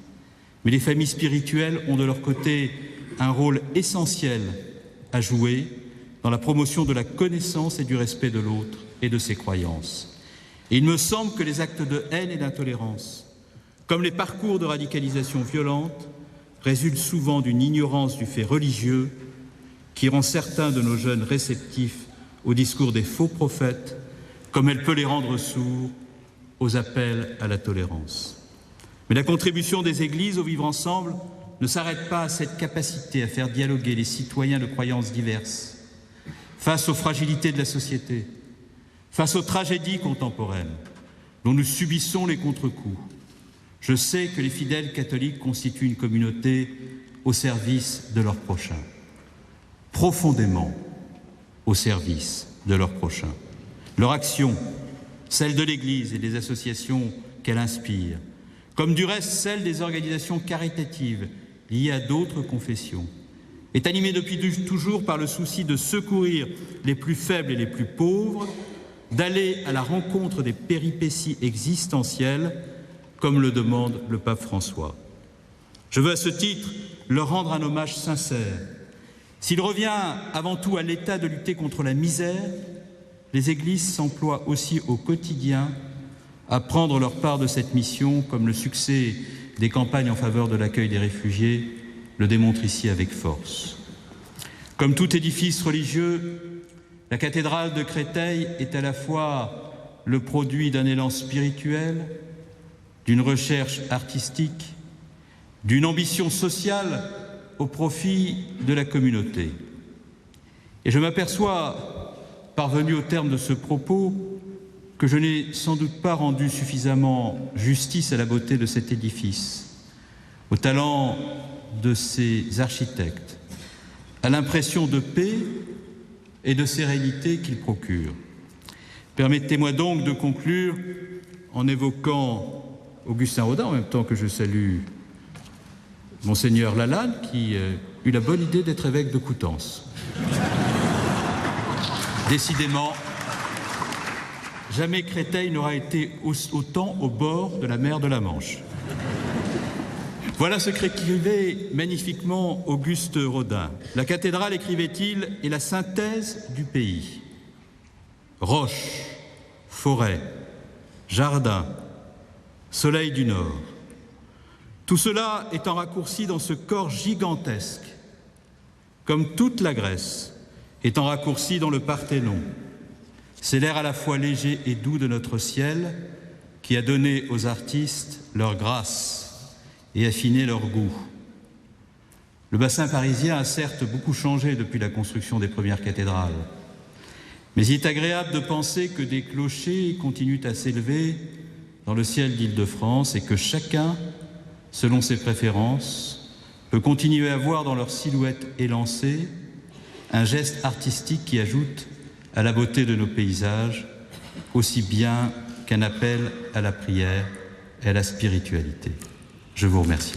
Mais les familles spirituelles ont de leur côté un rôle essentiel à jouer dans la promotion de la connaissance et du respect de l'autre et de ses croyances. Et il me semble que les actes de haine et d'intolérance, comme les parcours de radicalisation violente, résultent souvent d'une ignorance du fait religieux qui rend certains de nos jeunes réceptifs au discours des faux prophètes, comme elle peut les rendre sourds aux appels à la tolérance. Mais la contribution des églises au vivre ensemble ne s'arrête pas à cette capacité à faire dialoguer les citoyens de croyances diverses face aux fragilités de la société, face aux tragédies contemporaines. dont nous subissons les contre-coups. Je sais que les fidèles catholiques constituent une communauté au service de leur prochain, profondément au service de leur prochain. Leur action, celle de l'Église et des associations qu'elle inspire, comme du reste celle des organisations caritatives liées à d'autres confessions, est animée depuis toujours par le souci de secourir les plus faibles et les plus pauvres, d'aller à la rencontre des péripéties existentielles, comme le demande le pape François. Je veux à ce titre leur rendre un hommage sincère. S'il revient avant tout à l'État de lutter contre la misère, les églises s'emploient aussi au quotidien à prendre leur part de cette mission, comme le succès des campagnes en faveur de l'accueil des réfugiés le démontre ici avec force. Comme tout édifice religieux, la cathédrale de Créteil est à la fois le produit d'un élan spirituel, d'une recherche artistique, d'une ambition sociale au profit de la communauté. Et je m'aperçois, parvenu au terme de ce propos, que je n'ai sans doute pas rendu suffisamment justice à la beauté de cet édifice, au talent de ses architectes, à l'impression de paix et de sérénité qu'il procure. Permettez-moi donc de conclure en évoquant Augustin Rodin, en même temps que je salue Monseigneur Lalanne, qui eut la bonne idée d'être évêque de Coutances. Décidément, jamais Créteil n'aura été autant au bord de la mer de la Manche. Voilà ce qu'écrivait magnifiquement Auguste Rodin. La cathédrale, écrivait-il, est la synthèse du pays. Roches, forêts, jardins, soleil du Nord. Tout cela est en raccourci dans ce corps gigantesque, comme toute la Grèce est en raccourci dans le Parthénon. C'est l'air à la fois léger et doux de notre ciel qui a donné aux artistes leur grâce et affiné leur goût. Le bassin parisien a certes beaucoup changé depuis la construction des premières cathédrales, mais il est agréable de penser que des clochers continuent à s'élever dans le ciel d'Île-de-France et que chacun, selon ses préférences, peut continuer à voir dans leur silhouette élancée un geste artistique qui ajoute à la beauté de nos paysages aussi bien qu'un appel à la prière et à la spiritualité. Je vous remercie.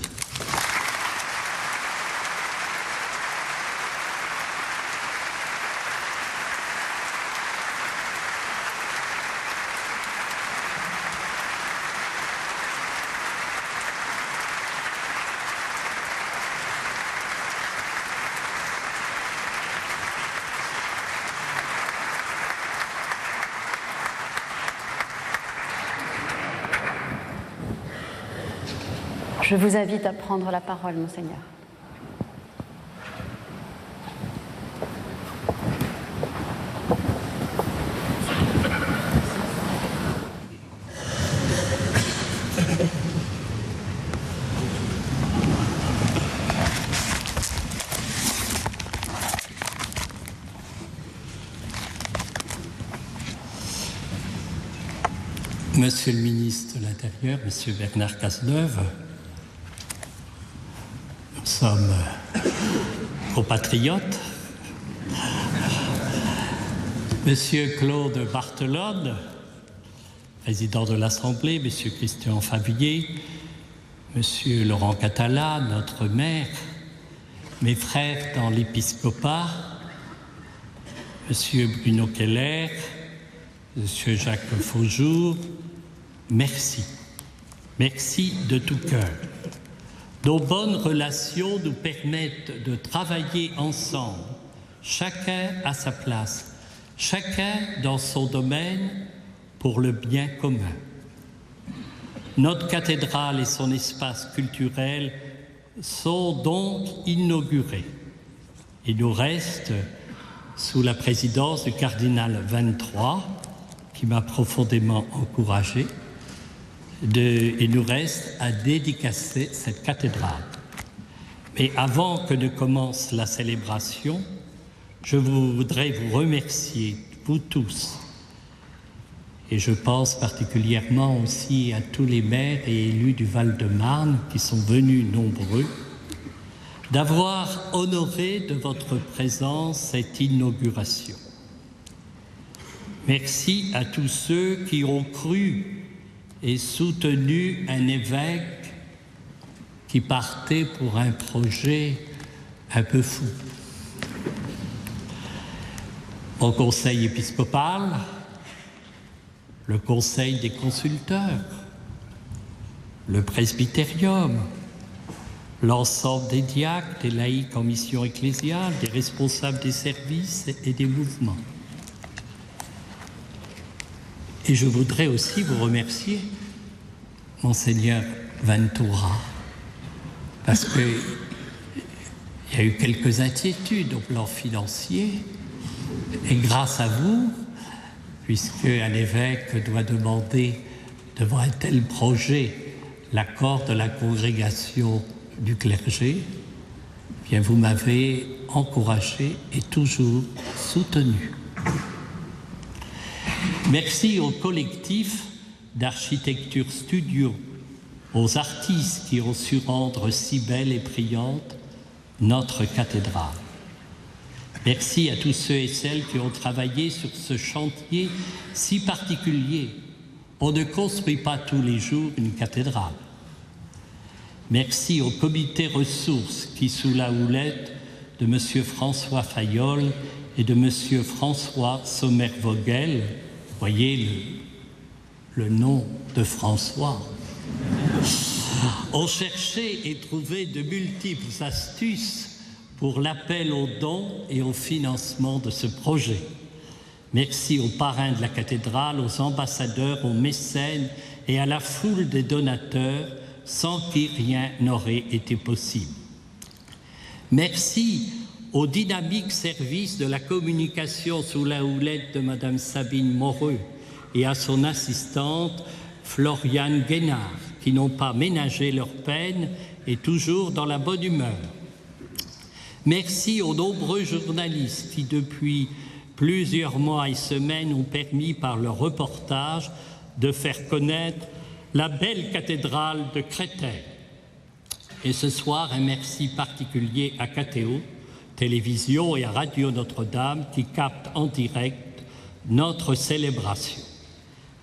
Je vous invite à prendre la parole, Monseigneur. Monsieur le ministre de l'Intérieur, Monsieur Bernard Cazeneuve, nous sommes compatriotes. Monsieur Claude Barthelone, président de l'Assemblée, Monsieur Christian Favier, Monsieur Laurent Catala, notre maire, mes frères dans l'épiscopat, Monsieur Bruno Keller, Monsieur Jacques Faujour, merci. Merci de tout cœur. Nos bonnes relations nous permettent de travailler ensemble, chacun à sa place, chacun dans son domaine pour le bien commun. Notre cathédrale et son espace culturel sont donc inaugurés. Il nous reste, sous la présidence du cardinal 23, qui m'a profondément encouragé, il nous reste à dédicacer cette cathédrale. Mais avant que ne commence la célébration, je voudrais vous remercier, vous tous, et je pense particulièrement aussi à tous les maires et élus du Val-de-Marne qui sont venus nombreux, d'avoir honoré de votre présence cette inauguration. Merci à tous ceux qui ont cru et soutenu un évêque qui partait pour un projet un peu fou. Au conseil épiscopal, le conseil des consulteurs, le presbytérium, l'ensemble des diacres, des laïcs en mission ecclésiale, des responsables des services et des mouvements. Et je voudrais aussi vous remercier, Monseigneur Ventura, parce qu'il y a eu quelques inquiétudes au plan financier, et grâce à vous, puisque un évêque doit demander devant un tel projet l'accord de la congrégation du clergé, eh bien vous m'avez encouragé et toujours soutenu. Merci au collectif d'Architecture Studio, aux artistes qui ont su rendre si belle et brillante notre cathédrale. Merci à tous ceux et celles qui ont travaillé sur ce chantier si particulier. On ne construit pas tous les jours une cathédrale. Merci au comité ressources qui, sous la houlette de M. François Fayolle et de M. François Sommer-Vogel, voyez le nom de François, ont cherché et trouvé de multiples astuces pour l'appel aux dons et au financement de ce projet. Merci aux parrains de la cathédrale, aux ambassadeurs, aux mécènes et à la foule des donateurs sans qui rien n'aurait été possible. Merci au dynamique service de la communication sous la houlette de Madame Sabine Moreux et à son assistante Floriane Guénard, qui n'ont pas ménagé leur peine et toujours dans la bonne humeur. Merci aux nombreux journalistes qui, depuis plusieurs mois et semaines, ont permis par leur reportage de faire connaître la belle cathédrale de Créteil. Et ce soir, un merci particulier à KTO Télévision et à Radio Notre-Dame qui captent en direct notre célébration.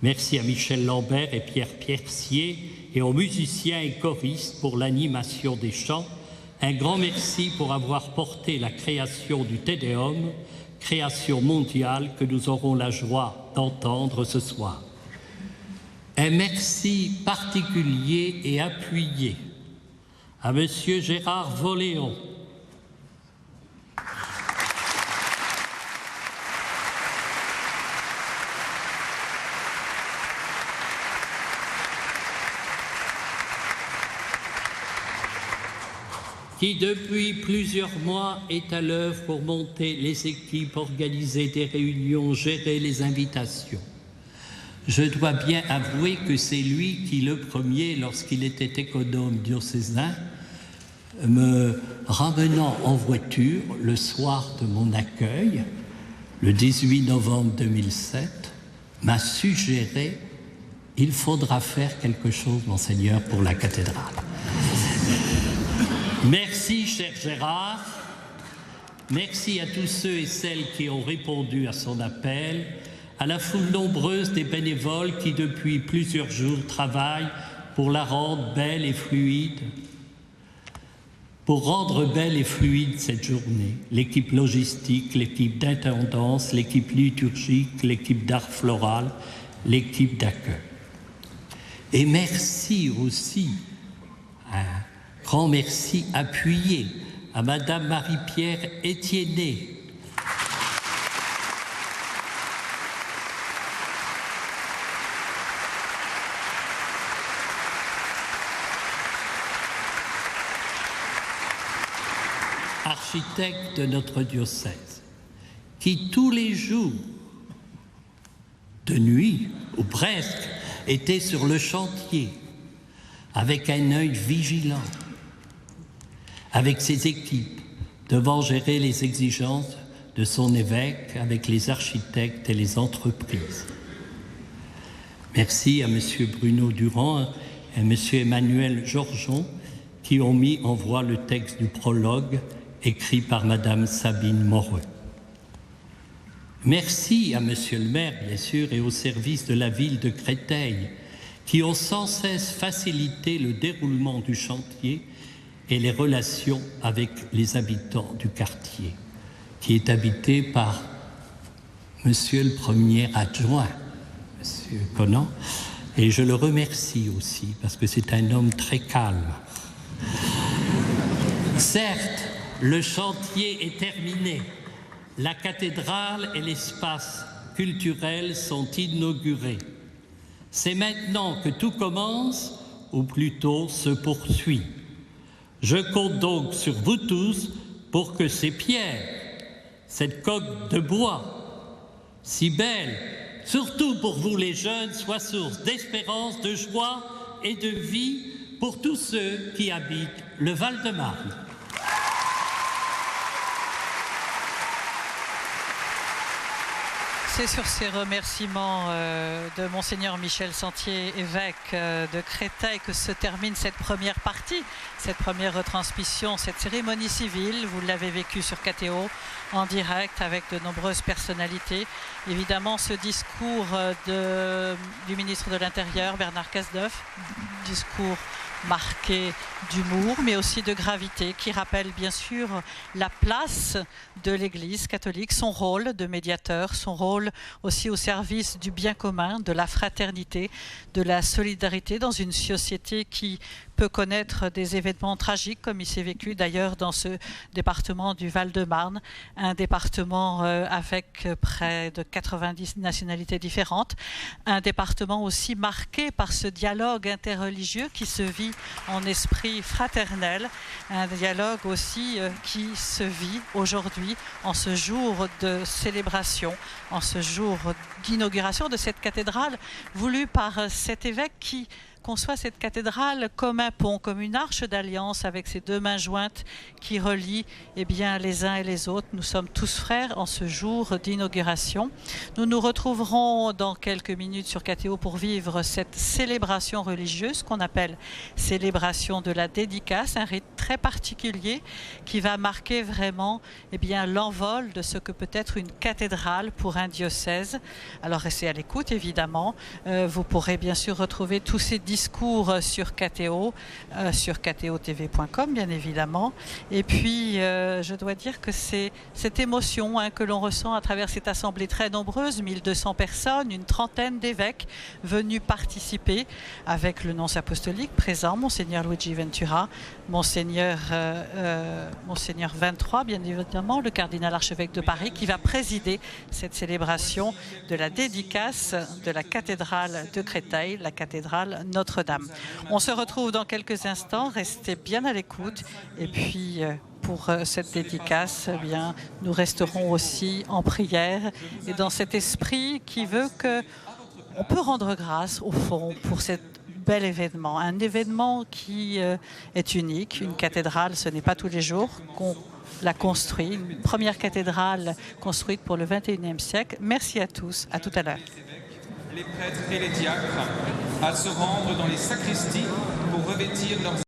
Merci à Michel Lambert et Pierre Piercier et aux musiciens et choristes pour l'animation des chants. Un grand merci pour avoir porté la création du Te Deum, création mondiale que nous aurons la joie d'entendre ce soir. Un merci particulier et appuyé à Monsieur Gérard Voléon, qui depuis plusieurs mois est à l'œuvre pour monter les équipes, organiser des réunions, gérer les invitations. Je dois bien avouer que c'est lui qui, le premier, lorsqu'il était économe diocésain, me ramenant en voiture le soir de mon accueil, le 18 novembre 2007, m'a suggéré « Il faudra faire quelque chose, Monseigneur, pour la cathédrale ». Merci, cher Gérard. Merci à tous ceux et celles qui ont répondu à son appel, à la foule nombreuse des bénévoles qui, depuis plusieurs jours, travaillent pour la rendre belle et fluide, pour rendre belle et fluide cette journée. L'équipe logistique, l'équipe d'intendance, l'équipe liturgique, l'équipe d'art floral, l'équipe d'accueil. Et merci aussi à grand merci appuyé à Madame Marie-Pierre Etiennet, architecte de notre diocèse, qui tous les jours, de nuit ou presque, était sur le chantier avec un œil vigilant, avec ses équipes, devant gérer les exigences de son évêque avec les architectes et les entreprises. Merci à M. Bruno Durand et à M. Emmanuel Georgeon qui ont mis en voie le texte du prologue écrit par Mme Sabine Moreux. Merci à M. le maire, bien sûr, et au service de la ville de Créteil qui ont sans cesse facilité le déroulement du chantier et les relations avec les habitants du quartier, qui est habité par Monsieur le premier adjoint, Monsieur Conan, et je le remercie aussi parce que c'est un homme très calme. Certes, le chantier est terminé, la cathédrale et l'espace culturel sont inaugurés. C'est maintenant que tout commence, ou plutôt se poursuit. Je compte donc sur vous tous pour que ces pierres, cette coque de bois, si belle, surtout pour vous les jeunes, soient source d'espérance, de joie et de vie pour tous ceux qui habitent le Val-de-Marne. C'est sur ces remerciements de Monseigneur Michel Sentier, évêque de Créteil, que se termine cette première partie, cette première retransmission, cette cérémonie civile. Vous l'avez vécue sur KTO en direct avec de nombreuses personnalités. Évidemment, ce discours du ministre de l'Intérieur, Bernard Cazeneuve, discours marqué d'humour, mais aussi de gravité, qui rappelle bien sûr la place de l'Église catholique, son rôle de médiateur, son rôle aussi au service du bien commun, de la fraternité, de la solidarité dans une société qui peut connaître des événements tragiques, comme il s'est vécu d'ailleurs dans ce département du Val-de-Marne, un département avec près de 90 nationalités différentes, un département aussi marqué par ce dialogue interreligieux qui se vit en esprit fraternel, un dialogue aussi qui se vit aujourd'hui en ce jour de célébration, en ce jour d'inauguration de cette cathédrale voulue par cet évêque qui conçoit cette cathédrale comme un pont, comme une arche d'alliance avec ces deux mains jointes qui relient les uns et les autres. Nous sommes tous frères en ce jour d'inauguration. Nous nous retrouverons dans quelques minutes sur KTO pour vivre cette célébration religieuse qu'on appelle célébration de la dédicace, un rite très particulier qui va marquer vraiment l'envol de ce que peut être une cathédrale pour un diocèse. Alors restez à l'écoute évidemment. Vous pourrez bien sûr retrouver tous ces discours sur KTO, sur ktotv.com bien évidemment. Et puis je dois dire que c'est cette émotion que l'on ressent à travers cette assemblée très nombreuse, 1200 personnes, une trentaine d'évêques venus participer avec le nonce apostolique présent, Monseigneur Luigi Ventura, Monseigneur 23 bien évidemment, le cardinal archevêque de Paris qui va présider cette célébration de la dédicace de la cathédrale de Créteil, la cathédrale Notre-Dame. On se retrouve dans quelques instants, restez bien à l'écoute et puis pour cette dédicace, nous resterons aussi en prière et dans cet esprit qui veut que on peut rendre grâce au fond pour cet bel événement, un événement qui est unique. Une cathédrale, ce n'est pas tous les jours qu'on la construit, une première cathédrale construite pour le XXIe siècle. Merci à tous, à tout à l'heure. Les prêtres et les diacres à se rendre dans les sacristies pour revêtir leurs